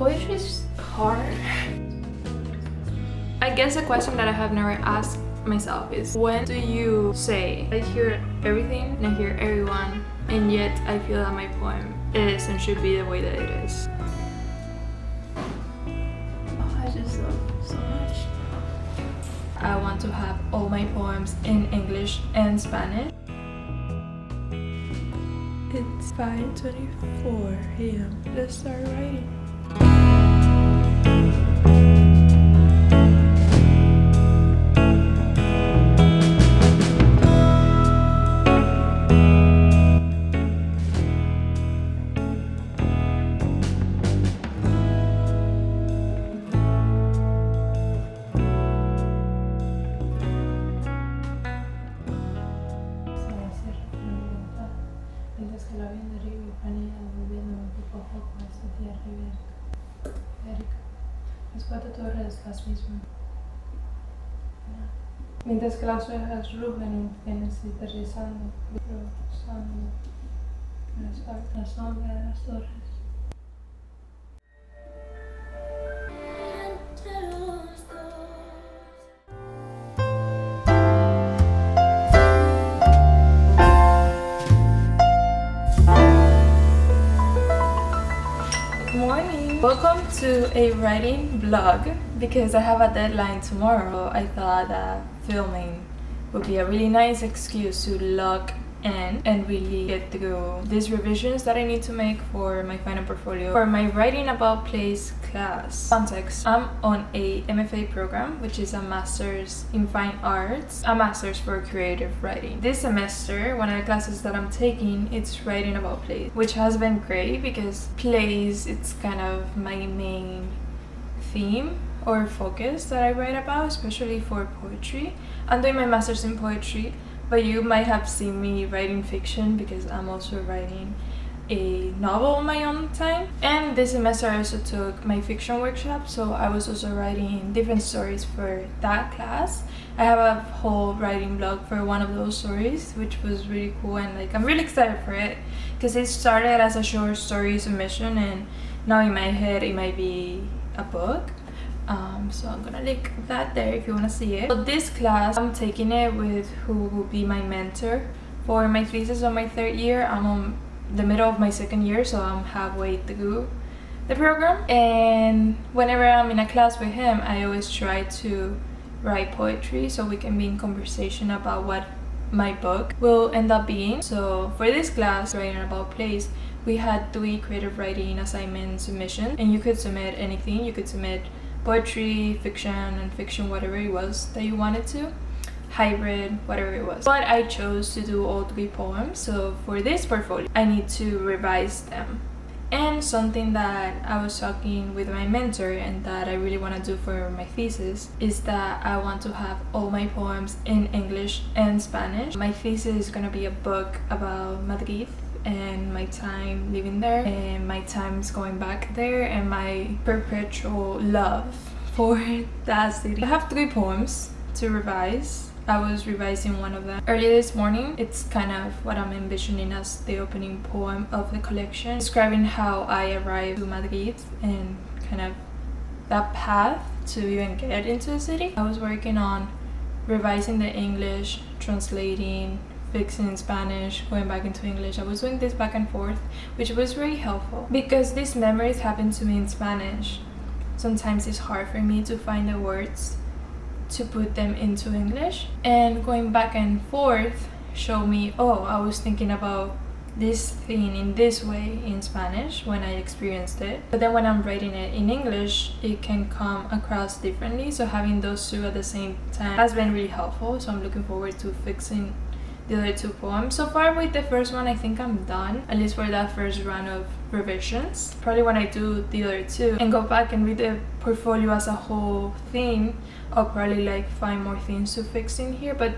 Poetry is hard. I guess a question that I have never asked myself is, when do you say, I hear everything and I hear everyone, and yet I feel that my poem is and should be the way that it is? Oh, I just love so much. I want to have all my poems in English and Spanish. It's 5:24 a.m. Let's start writing. Mientras que la vi de arriba y planea volviéndome poco a poco a esta tierra ibérica. Las 4 torres las mismas. Mientras que las orejas rugen en aterrizando, rozando la sombra de las torres. Morning! Welcome to a writing vlog. Because I have a deadline tomorrow, I thought that filming would be a really nice excuse to log in and really get through these revisions that I need to make for my final portfolio for my writing about plays class. Context: I'm on a MFA program, which is a master's in fine arts, a master's for creative writing. This semester, one of the classes that I'm taking, it's writing about plays, which has been great because plays, it's kind of my main theme or focus that I write about, especially for poetry. I'm doing my master's in poetry, but you might have seen me writing fiction because I'm also writing a novel on my own time. And this semester I also took my fiction workshop, so I was also writing different stories for that class. I have a whole writing blog for one of those stories, which was really cool, and like I'm really excited for it because it started as a short story submission and now in my head it might be a book. So I'm gonna link that there if you want to see it. So this class, I'm taking it with who will be my mentor for my thesis on my 3rd year. I'm on the middle of my 2nd year, so I'm halfway through the program. And whenever I'm in a class with him, I always try to write poetry so we can be in conversation about what my book will end up being. So for this class, writing about plays, we had 3 creative writing assignment submissions, and you could submit anything. You could submit poetry, fiction, and fiction, whatever it was that you wanted to, hybrid, whatever it was. But I chose to do all 3 poems, so for this portfolio I need to revise them. And something that I was talking with my mentor and that I really want to do for my thesis is that I want to have all my poems in English and Spanish. My thesis is gonna be a book about Madrid and my time living there and my times going back there and my perpetual love for that city. I have 3 poems to revise. I was revising one of them earlier this morning. It's kind of what I'm envisioning as the opening poem of the collection, describing how I arrived to Madrid and kind of that path to even get into the city. I was working on revising the English, translating, fixing in Spanish, going back into English. I was doing this back and forth, which was very helpful because these memories happen to me in Spanish. Sometimes it's hard for me to find the words to put them into English, and going back and forth showed me, oh, I was thinking about this thing in this way in Spanish when I experienced it, but then when I'm writing it in English it can come across differently. So having those 2 at the same time has been really helpful, so I'm looking forward to fixing the other 2 poems. So far with the first one, I think I'm done, at least for that first round of revisions. Probably when I do the other 2 and go back and read the portfolio as a whole thing, I'll probably like find more things to fix in here, but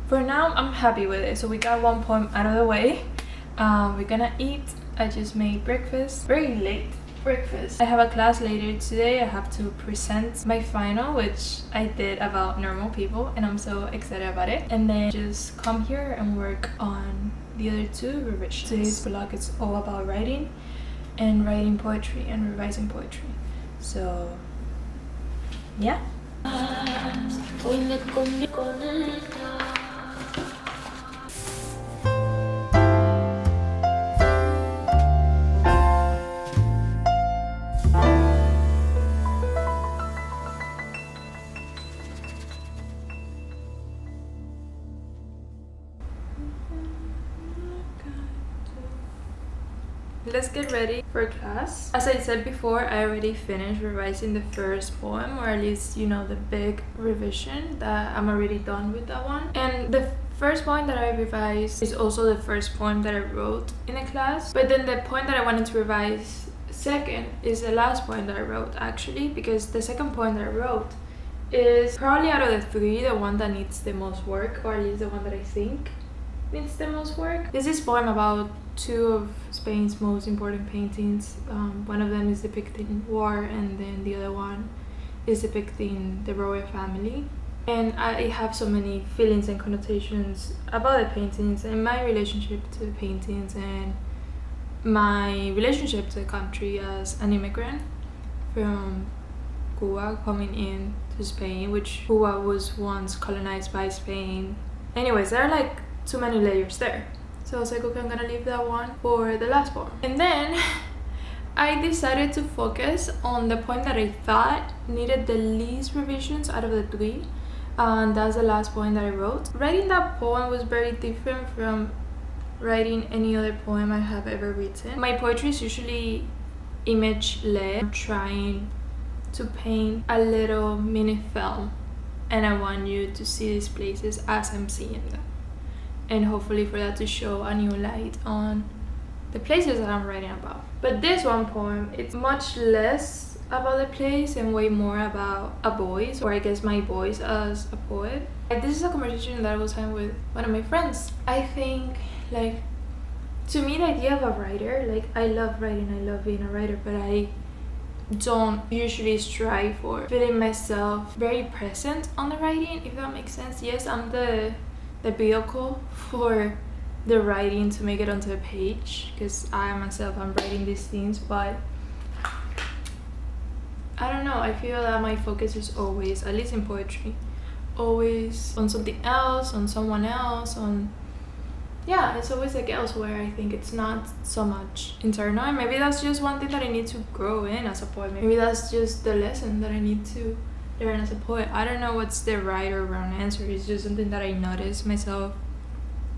for now I'm happy with it. So we got 1 poem out of the way. We're gonna eat. I just made breakfast, very late breakfast. I have a class later today. I have to present my final, which I did about normal people, and I'm so excited about it. And then just come here and work on the other 2 revisions. Today's vlog is all about writing, and writing poetry and revising poetry. So yeah. Let's get ready for class. As I said before, I already finished revising the first poem, or at least, you know, the big revision, that I'm already done with that one. And the first poem that I revised is also the first poem that I wrote in a class. But then the poem that I wanted to revise second is the last poem that I wrote, actually, because the second poem that I wrote is probably out of the three the one that needs the most work, or at least the one that I think needs the most work. This is a poem about two of Spain's most important paintings. One of them is depicting war, and then the other one is depicting the royal family. And I have so many feelings and connotations about the paintings and my relationship to the paintings and my relationship to the country as an immigrant from Cuba coming in to Spain, which Cuba was once colonized by Spain. Anyways, there are like too many layers there. So I was like, okay, I'm gonna leave that one for the last poem. And then I decided to focus on the poem that I thought needed the least revisions out of the three. And that's the last poem that I wrote. Writing that poem was very different from writing any other poem I have ever written. My poetry is usually image-led. I'm trying to paint a little mini film, and I want you to see these places as I'm seeing them. And hopefully for that to show a new light on the places that I'm writing about. But this one poem, it's much less about the place and way more about a voice, or I guess my voice as a poet. Like, this is a conversation that I was having with one of my friends. I think, like, to me, the idea of a writer, like, I love writing, I love being a writer, but I don't usually strive for feeling myself very present on the writing, if that makes sense. Yes, I'm the vehicle for the writing to make it onto a page, because I myself, I'm writing these things, but I don't know, I feel that my focus is always, at least in poetry, always on something else, on someone else, on, yeah, it's always like elsewhere. I think it's not so much internal, and maybe that's just one thing that I need to grow in as a poet. Maybe that's just the lesson that I need to learn as a poet. I don't know what's the right or wrong answer. It's just something that I noticed myself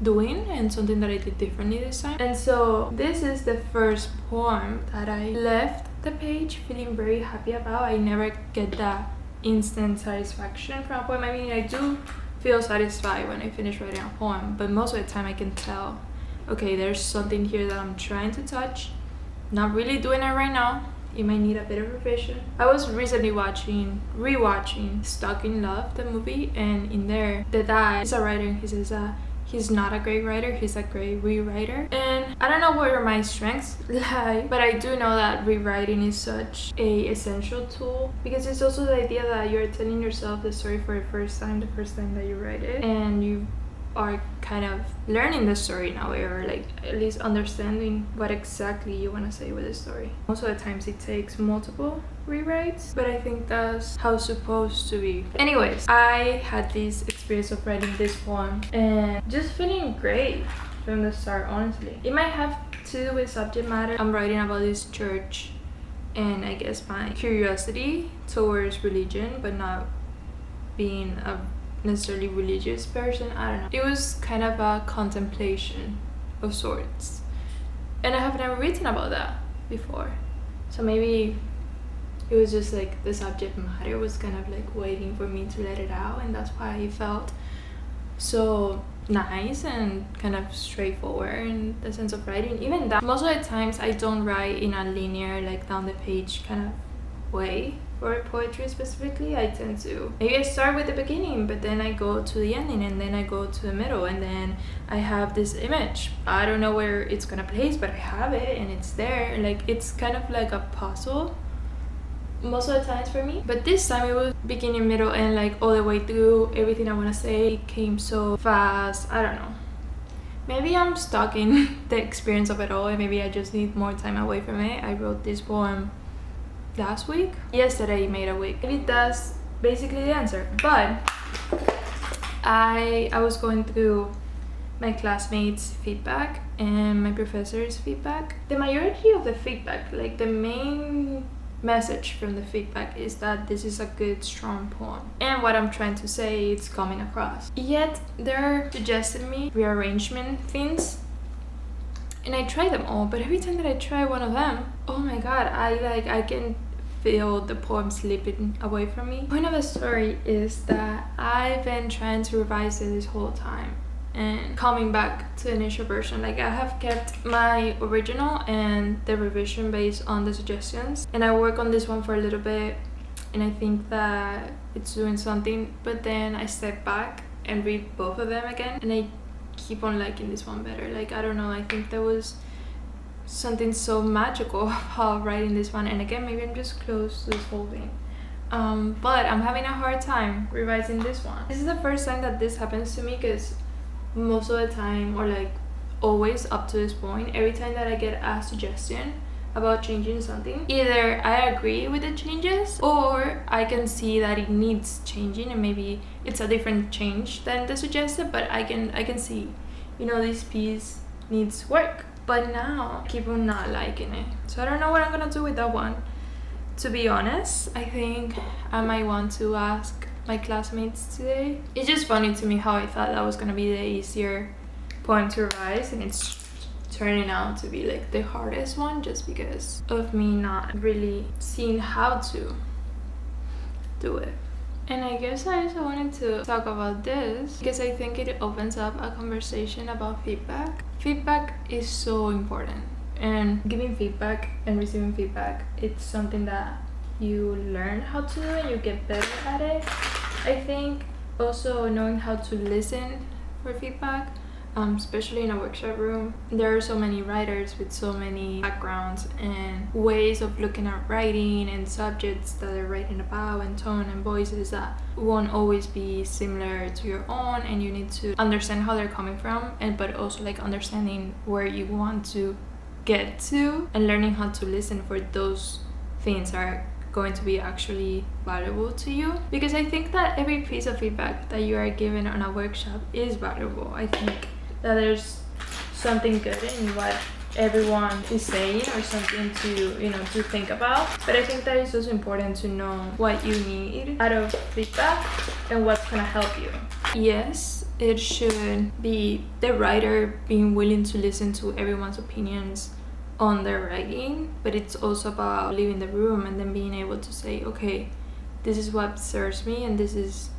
doing and something that I did differently this time. And so this is the first poem that I left the page feeling very happy about. I never get that instant satisfaction from a poem. I mean, I do feel satisfied when I finish writing a poem, but most of the time I can tell, okay, there's something here that I'm trying to touch, not really doing it right now. It might need a bit of revision. I was recently rewatching Stuck in Love, the movie, and in there, the dad is a writer, and he says he's not a great writer, he's a great rewriter. And I don't know where my strengths lie, but I do know that rewriting is such a essential tool, because it's also the idea that you're telling yourself the story for the first time that you write it, and you are kind of learning the story in a way, or like at least understanding what exactly you want to say with the story. Most of the times it takes multiple rewrites, but I think that's how it's supposed to be. Anyways, I had this experience of writing this poem and just feeling great from the start, honestly. It might have to do with subject matter. I'm writing about this church and I guess my curiosity towards religion, but not being a necessarily religious person. I don't know. It was kind of a contemplation of sorts, and I have never written about that before, so maybe it was just like the subject matter was kind of like waiting for me to let it out, and that's why it felt so nice and kind of straightforward in the sense of writing. Even that, most of the times I don't write in a linear, like down the page kind of way. For poetry specifically, I tend to maybe I start with the beginning, but then I go to the ending, and then I go to the middle, and then I have this image. I don't know where it's gonna place, but I have it and it's there. Like, it's kind of like a puzzle most of the times for me, but this time it was beginning, middle, and like all the way through. Everything I want to say came so fast. I don't know, Maybe I'm stuck in the experience of it all and maybe I just need more time away from it. I wrote this poem last week. Yesterday made a week. Maybe that's basically the answer. But I was going through my classmates' feedback and my professor's feedback. The majority of the feedback, like the main message from the feedback, is that this is a good, strong poem. And what I'm trying to say, it's coming across. Yet, they're suggesting me rearrangement things. And I try them all, but every time that I try one of them, oh my god, I can feel the poem slipping away from me. The point of the story is that I've been trying to revise it this whole time and coming back to the initial version. Like, I have kept my original and the revision based on the suggestions, and I work on this one for a little bit and I think that it's doing something, but then I step back and read both of them again and I keep on liking this one better. Like, I don't know, I think there was something so magical about writing this one, and again, maybe I'm just close to this whole thing. But I'm having a hard time revising this one. This is the first time that this happens to me, because most of the time, or like always up to this point, every time that I get a suggestion about changing something, either I agree with the changes or I can see that it needs changing and maybe it's a different change than the suggested, but I can see, you know, this piece needs work. But now I keep on not liking it, so I don't know what I'm gonna do with that one. To be honest, I think I might want to ask my classmates today. It's just funny to me how I thought that was gonna be the easier poem to revise, and it's turning out to be like the hardest one, just because of me not really seeing how to do it. And I guess I also wanted to talk about this because I think it opens up a conversation about feedback. Feedback is so important, and giving feedback and receiving feedback, it's something that you learn how to do and you get better at it. I think also knowing how to listen for feedback, especially in a workshop room. There are so many writers with so many backgrounds and ways of looking at writing and subjects that they're writing about, and tone and voices that won't always be similar to your own, and you need to understand how they're coming from, and but also like understanding where you want to get to, and learning how to listen for those things are going to be actually valuable to you. Because I think that every piece of feedback that you are given on a workshop is valuable. I think that there's something good in what everyone is saying, or something to, you know, to think about. But I think that it's also important to know what you need out of feedback and what's gonna help you. Yes, it should be the writer being willing to listen to everyone's opinions on their writing, but it's also about leaving the room and then being able to say, okay, this is what serves me and this is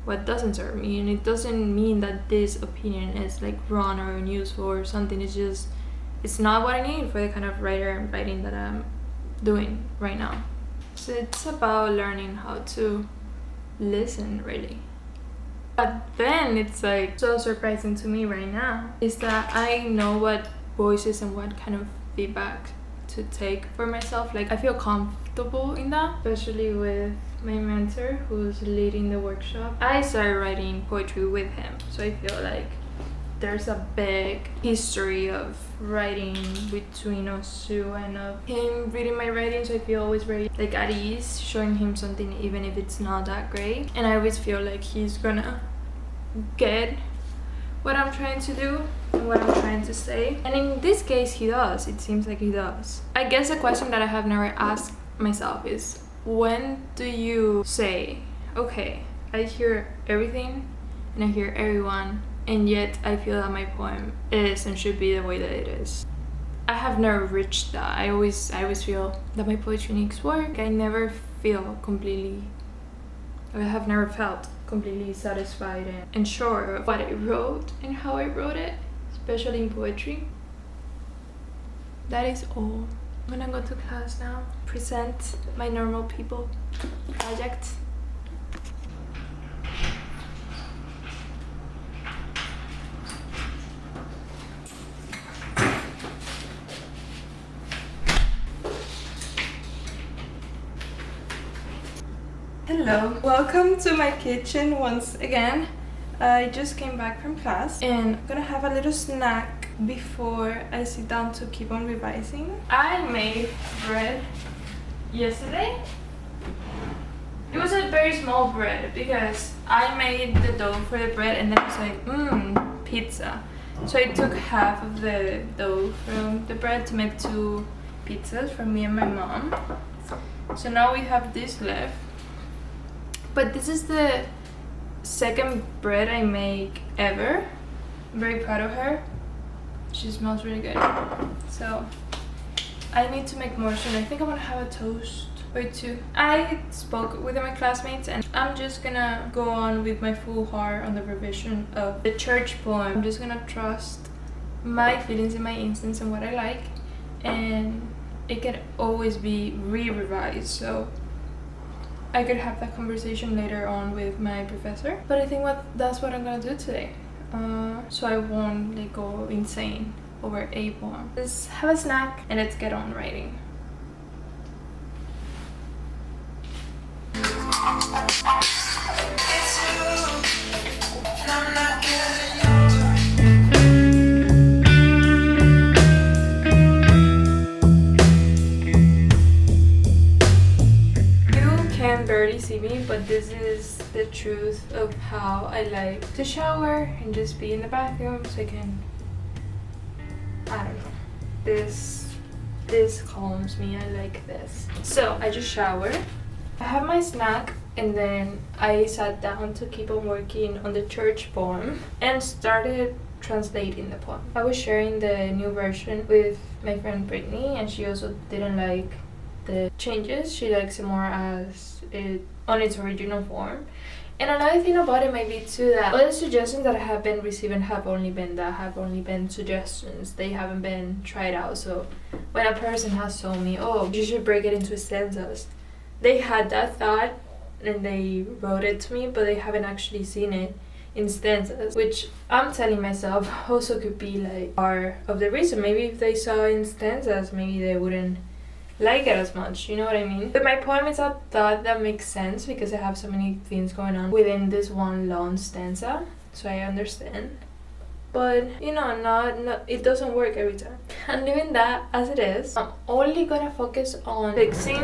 what doesn't serve me. And it doesn't mean that this opinion is like wrong or unuseful or something. It's just, it's not what I need for the kind of writing that I'm doing right now. So it's about learning how to listen, really. But then it's like so surprising to me right now is that I know what voices and what kind of feedback to take for myself. Like, I feel comfortable in that, especially with my mentor who's leading the workshop. I started writing poetry with him, so I feel like there's a big history of writing between us two, and of him reading my writing, so I feel always very like at ease showing him something even if it's not that great, and I always feel like he's gonna get what I'm trying to do and what I'm trying to say. And in this case, he does. It seems like he does. I guess the question that I have never asked myself is, when do you say, okay, I hear everything and I hear everyone, and yet I feel that my poem is and should be the way that it is? I have never reached that. I always feel that my poetry needs work. I never feel completely, I have never felt completely satisfied and sure of what I wrote and how I wrote it, especially in poetry. That is all. I'm gonna go to class now, present my normal people project. Hello, welcome to my kitchen once again. I just came back from class and I'm gonna have a little snack before I sit down to keep on revising. I made bread yesterday. It was a very small bread because I made the dough for the bread and then I was like, pizza. So I took half of the dough from the bread to make 2 pizzas for me and my mom. So now we have this left. But this is the second bread I make ever. I'm very proud of her. She smells really good. So I need to make more soon. I think I'm gonna have a toast or 2. I spoke with my classmates and I'm just gonna go on with my full heart on the revision of the church poem. I'm just gonna trust my feelings and my instincts and what I like, and it can always be re-revised, so I could have that conversation later on with my professor. But I think that's what I'm gonna do today, so I won't like go insane over a poem. Let's have a snack and let's get on writing. Barely see me, but this is the truth of how I like to shower and just be in the bathroom so I can, I don't know, this calms me. I like this. So I just showered, I have my snack, and then I sat down to keep on working on the church poem and started translating the poem. I was sharing the new version with my friend Brittany, and she also didn't like the changes. She likes it more as it on its original form. And another thing about it might be too that all the suggestions that I have been receiving have only been suggestions. They haven't been tried out. So when a person has told me, oh, you should break it into stanzas, they had that thought and they wrote it to me, but they haven't actually seen it in stanzas, which I'm telling myself also could be like part of the reason. Maybe if they saw in stanzas, maybe they wouldn't like it as much, you know what I mean? But my poem is a thought that makes sense because I have so many things going on within this one long stanza, so I understand. But you know, not it doesn't work every time. I'm leaving that as it is. I'm only gonna focus on fixing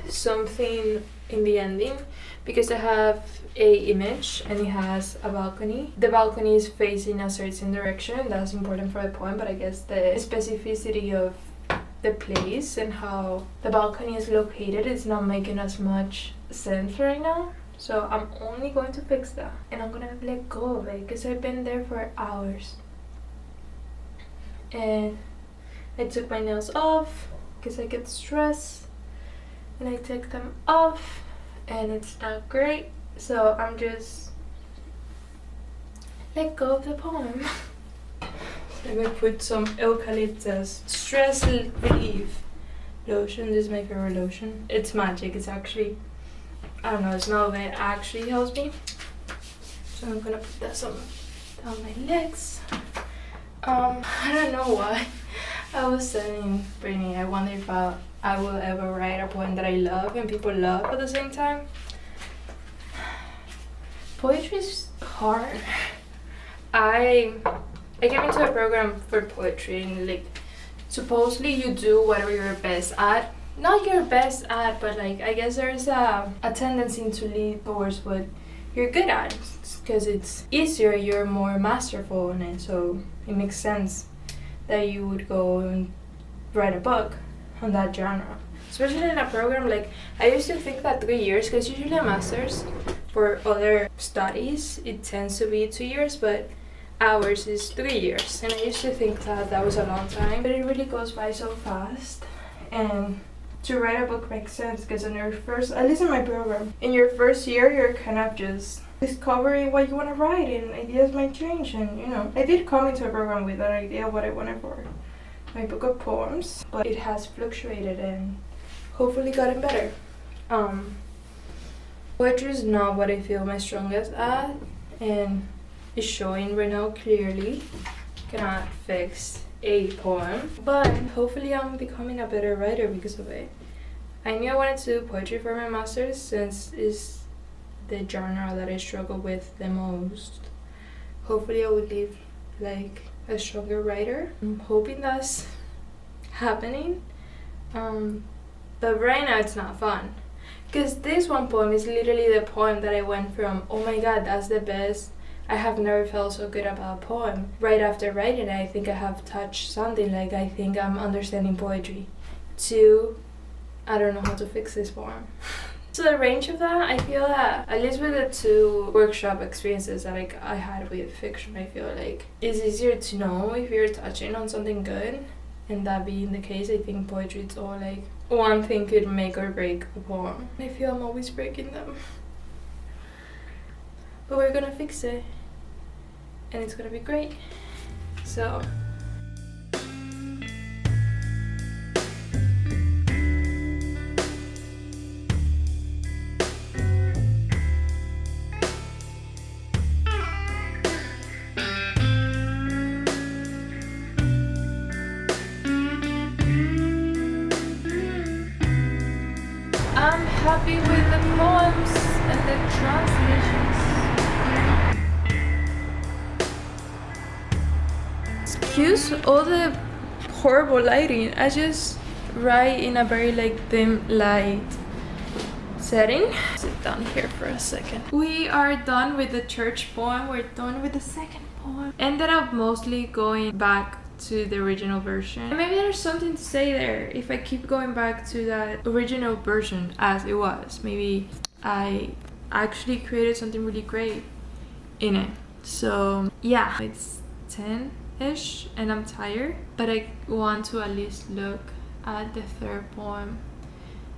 something in the ending because I have a image and it has a balcony. The balcony is facing a certain direction. That's important for the poem, but I guess the specificity of the place and how the balcony is located is not making as much sense right now. So I'm only going to fix that and I'm gonna let go of it because I've been there for hours. And I took my nails off because I get stressed, and I took them off and it's not great. So I'm just let go of the poem. I'm gonna put some eucalyptus stress relief lotion. This is my favorite lotion. It's magic. It's actually, I don't know, the smell of it actually helps me. So I'm gonna put that down my legs. I don't know why. I was telling Brittany, I wonder if I will ever write a poem that I love and people love at the same time. Poetry is hard. I came into a program for poetry and like supposedly you do whatever you're best at. Not your best at, but like I guess there's a tendency to lead towards what you're good at because it's easier, you're more masterful in it, so it makes sense that you would go and write a book on that genre. Especially in a program like, I used to think that 3 years, because usually a master's for other studies it tends to be 2 years, but ours is 3 years, and I used to think that was a long time, but it really goes by so fast. And to write a book makes sense because in your first, at least in my program, in your first year you're kind of just discovering what you want to write, and ideas might change. And you know, I did come into a program with an idea of what I wanted for my book of poems, but it has fluctuated and hopefully gotten better. Poetry is not what I feel my strongest at, and is showing right now clearly. Cannot fix a poem, but hopefully I'm becoming a better writer because of it. I knew I wanted to do poetry for my master's since it's the genre that I struggle with the most. hopefully I will leave like a stronger writer. I'm hoping that's happening, but right now it's not fun, because this one poem is literally the poem that I went from, oh my god, that's the best, I have never felt so good about a poem, right after writing it, I think I have touched something, like I think I'm understanding poetry, to I don't know how to fix this poem. So the range of that, I feel that at least with the 2 workshop experiences that I had with fiction, I feel like it's easier to know if you're touching on something good, and that being the case, I think poetry, it's all like one thing could make or break a poem. I feel I'm always breaking them, but we're gonna fix it and it's gonna be great. So I'm happy with the poems and the translations. Excuse all the horrible lighting. I just write in a very like dim light setting. Sit down here for a second. We are done with the church poem. We're done with the second poem. Ended up mostly going back to the original version. And maybe there's something to say there if I keep going back to that original version as it was. Maybe I actually created something really great in it. So yeah, it's 10-ish and I'm tired, but I want to at least look at the third poem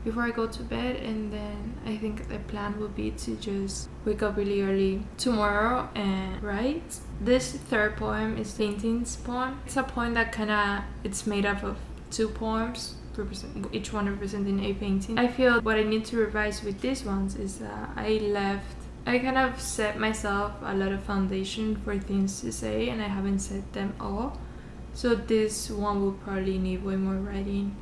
before I go to bed, and then I think the plan will be to just wake up really early tomorrow and write. This third poem is Painting's poem. It's a poem that it's made up of 2 poems, each one representing a painting. I feel what I need to revise with these ones is that I kind of set myself a lot of foundation for things to say, and I haven't said them all. So this one will probably need way more writing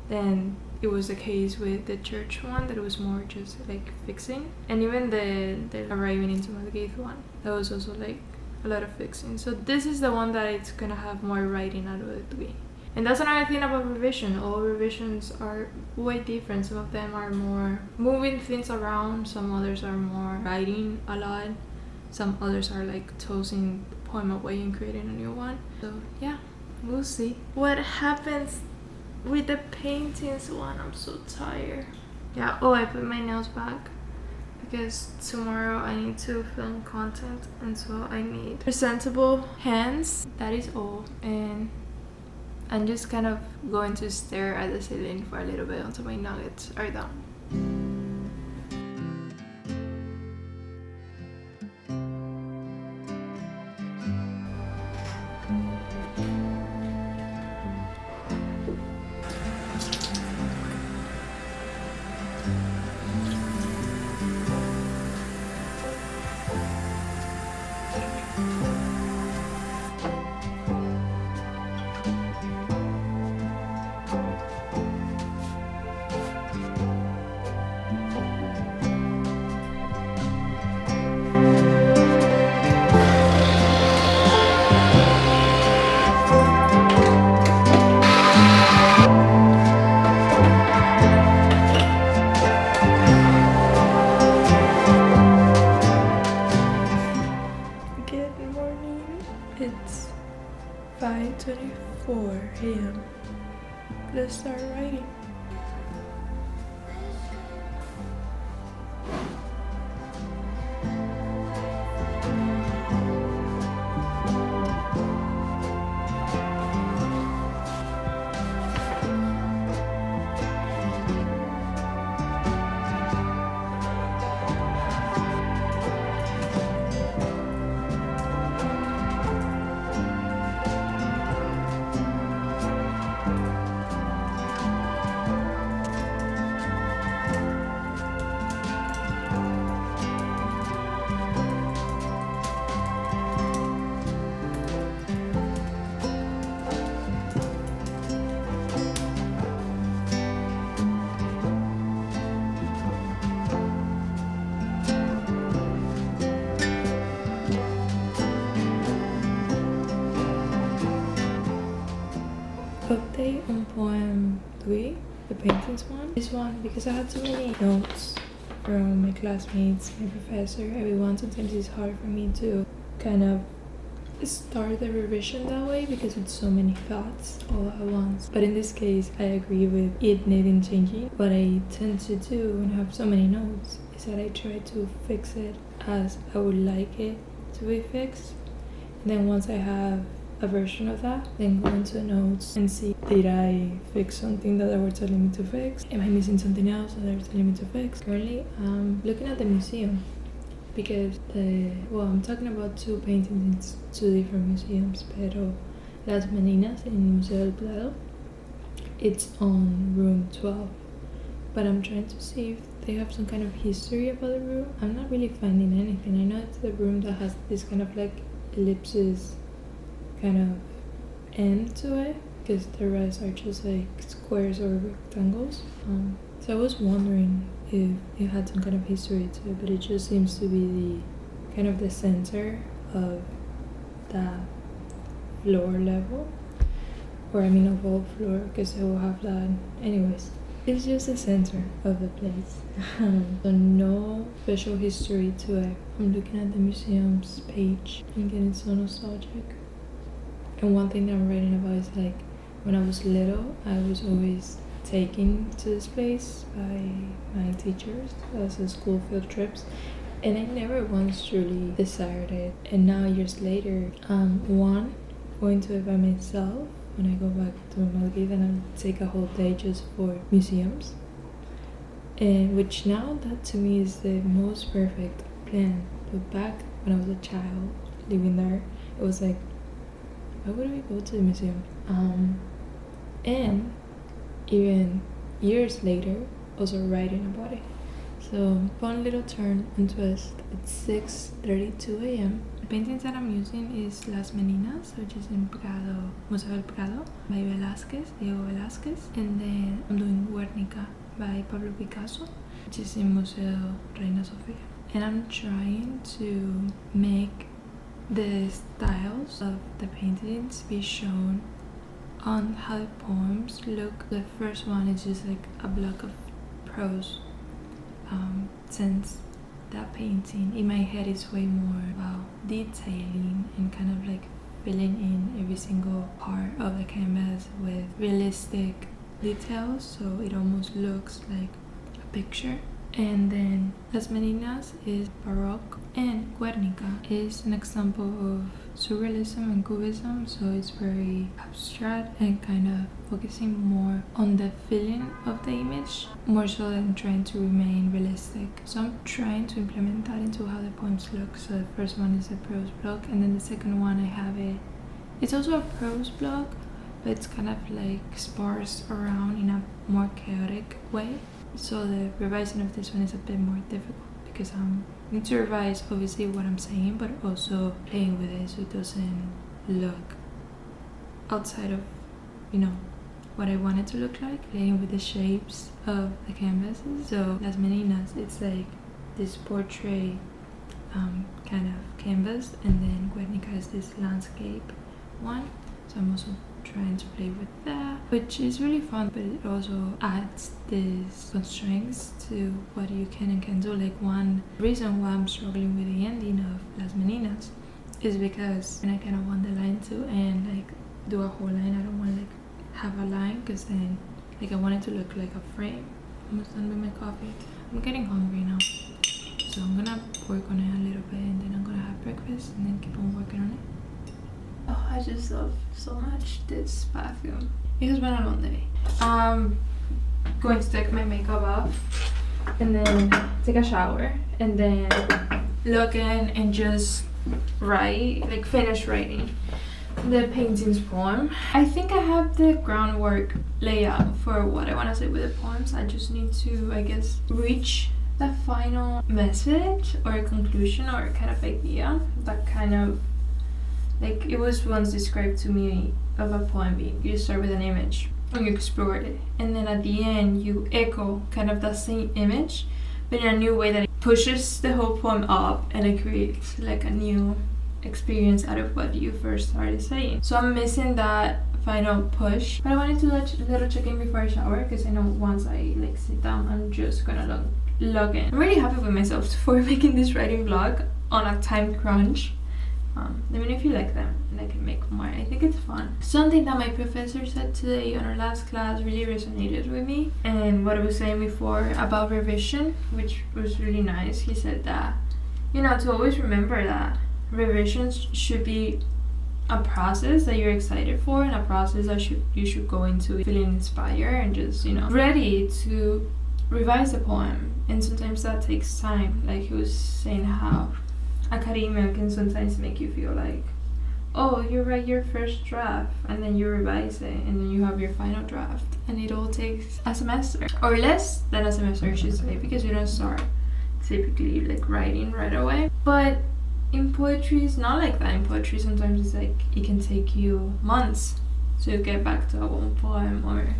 than it was the case with the church one, that it was more just like fixing. And even the arriving into Madrid one, that was also like a lot of fixing. So this is the one that it's gonna have more writing out of the 3. And that's another thing about revision. All revisions are way different. Some of them are more moving things around, some others are more writing a lot, some others are like tossing the poem away and creating a new one. So yeah, we'll see what happens with the paintings one. I'm so tired. Yeah, I put my nails back because tomorrow I need to film content, and so I need presentable hands. That is all. And I'm just kind of going to stare at the ceiling for a little bit until my nuggets are done. It's 5:24 a.m. Let's start writing. the paintings one. This one, because I had too many notes from my classmates, my professor, everyone. Sometimes it's hard for me to kind of start the revision that way because it's so many thoughts all at once. But in this case, I agree with it needing changing. What I tend to do when I have so many notes is that I try to fix it as I would like it to be fixed. And then once I have a version of that, then go into notes and see, did I fix something that they were telling me to fix? Am I missing something else that they were telling me to fix? Currently, I'm looking at the museum because I'm talking about two paintings in two different museums, pero Las Meninas in Museo del Prado, it's on room 12, but I'm trying to see if they have some kind of history about the room. I'm not really finding anything. I know it's the room that has this kind of like ellipses kind of end to it, because the rest are just like squares or rectangles. So I was wondering if it had some kind of history to it, but it just seems to be the kind of the center of that floor level, or I mean of all floor, because they will have that anyways. It's just the center of the place. So no special history to it. I'm looking at the museum's page and getting so nostalgic. And one thing that I'm writing about is like when I was little, I was always taken to this place by my teachers as a school field trips, and I never once truly desired it. And now years later, one, going to it by myself when I go back to Madrid, and I take a whole day just for museums, and which now that to me is the most perfect plan. But back when I was a child living there, it was like, why would we go to the museum? And even years later, also writing about it. So fun little turn and twist. It's 6:32 a.m. The paintings that I'm using is Las Meninas, which is in Museo del Prado by Diego Velázquez, and then I'm doing Guernica by Pablo Picasso, which is in Museo Reina Sofía. And I'm trying to make the styles of the paintings be shown on how the poems look. The first one is just like a block of prose, since that painting in my head is way more about detailing and kind of like filling in every single part of the canvas with realistic details, so it almost looks like a picture. And then Las Meninas is Baroque, and Guernica is an example of surrealism and cubism, so it's very abstract and kind of focusing more on the feeling of the image, more so than trying to remain realistic. So I'm trying to implement that into how the poems look. So the first one is a prose block, and then the second one I have it's also a prose block, but it's kind of like sparse around in a more chaotic way. So the revising of this one is a bit more difficult because I need to revise obviously what I'm saying, but also playing with it so it doesn't look outside of, what I want it to look like, playing with the shapes of the canvases. So Las Meninas, it's like this portrait kind of canvas, and then Guernica is this landscape one. So I'm also trying to play with that, which is really fun, but it also adds these constraints to what you can and can't do. Like, one reason why I'm struggling with the ending of Las Meninas is because I kind of want the line to end, like do a whole line. I don't want to like have a line, because then like I want it to look like a frame. Almost done with my coffee. I'm getting hungry now, so I'm gonna work on it a little bit, and then I'm gonna have breakfast and then keep on working on it. Oh, I just love so much this bathroom. It has been a long day. I'm going to take my makeup off and then take a shower and then log in and just finish writing the paintings poem. I think I have the groundwork layout for what I want to say with the poems. I just need to, I guess, reach the final message or conclusion or kind of idea that kind of, like, it was once described to me of a poem being, you start with an image and you explore it, and then at the end you echo kind of that same image, but in a new way that it pushes the whole poem up and it creates like a new experience out of what you first started saying. So I'm missing that final push. But I wanted to do a little check-in before I shower, because I know once I like sit down, I'm just gonna log in. I'm really happy with myself for making this writing vlog on a time crunch. Let me know if you like them and I can make more. I think it's fun. Something that my professor said today on our last class really resonated with me, and what I was saying before about revision, which was really nice. He said that, you know, to always remember that revisions should be a process that you're excited for, and a process that you should go into feeling inspired and just, you know, ready to revise the poem. And sometimes that takes time. Like he was saying how academia can sometimes make you feel like, oh, you write your first draft and then you revise it and then you have your final draft, and it all takes a semester or less than a semester, I should say, because you don't start typically like writing right away. But in poetry it's not like that. In poetry sometimes it's like it can take you months to get back to one poem or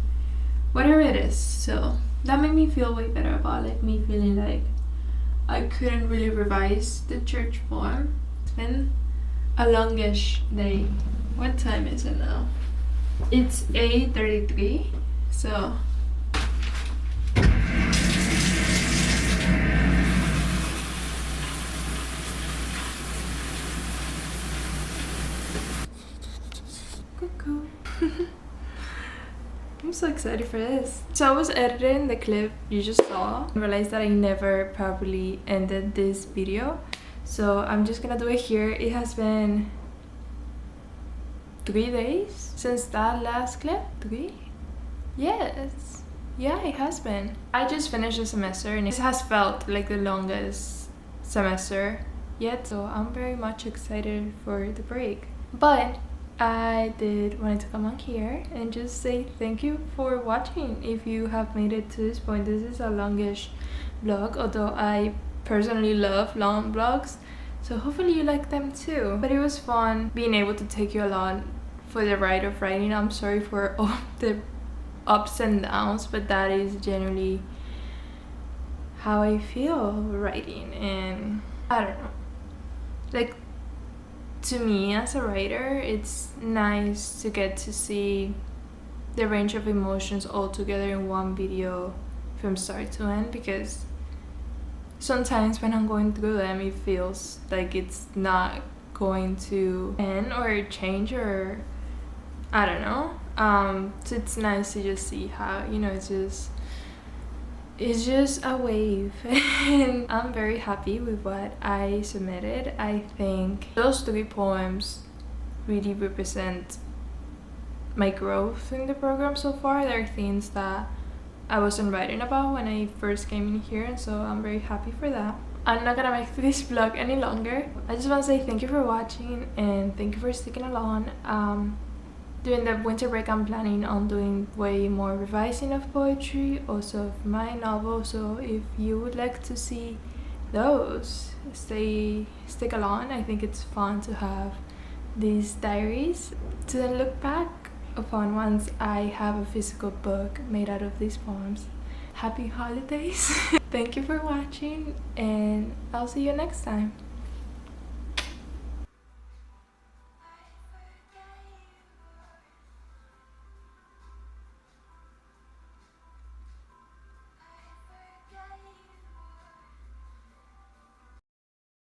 whatever it is. So that made me feel way better about like me feeling like I couldn't really revise the church poem. It's been a longish day. What time is it now? It's 8:33. So cuckoo. I'm so excited for this. So I was editing the clip you just saw and realized that I never properly ended this video. So I'm just gonna do it here. It has been 3 days since that last clip. 3? Yes. Yeah, it has been. I just finished the semester and it has felt like the longest semester yet. So I'm very much excited for the break. But I did wanted to come on here and just say thank you for watching. If you have made it to this point, this is a longish vlog, although I personally love long vlogs, so hopefully you like them too. But it was fun being able to take you along for the ride of writing. I'm sorry for all the ups and downs, but that is generally how I feel writing. And I don't know, like, to me as a writer, it's nice to get to see the range of emotions all together in one video from start to end, because sometimes when I'm going through them it feels like it's not going to end or change, or I don't know. So it's nice to just see how, you know, it's just a wave. And I'm very happy with what I submitted. I think those 3 poems really represent my growth in the program so far. There are things that I wasn't writing about when I first came in here, and so I'm very happy for that. I'm not gonna make this vlog any longer. I just want to say thank you for watching and thank you for sticking along. During the winter break I'm planning on doing way more revising of poetry, also of my novel, so if you would like to see those, stick along. I think it's fun to have these diaries to then look back upon once I have a physical book made out of these poems. Happy holidays. Thank you for watching and I'll see you next time.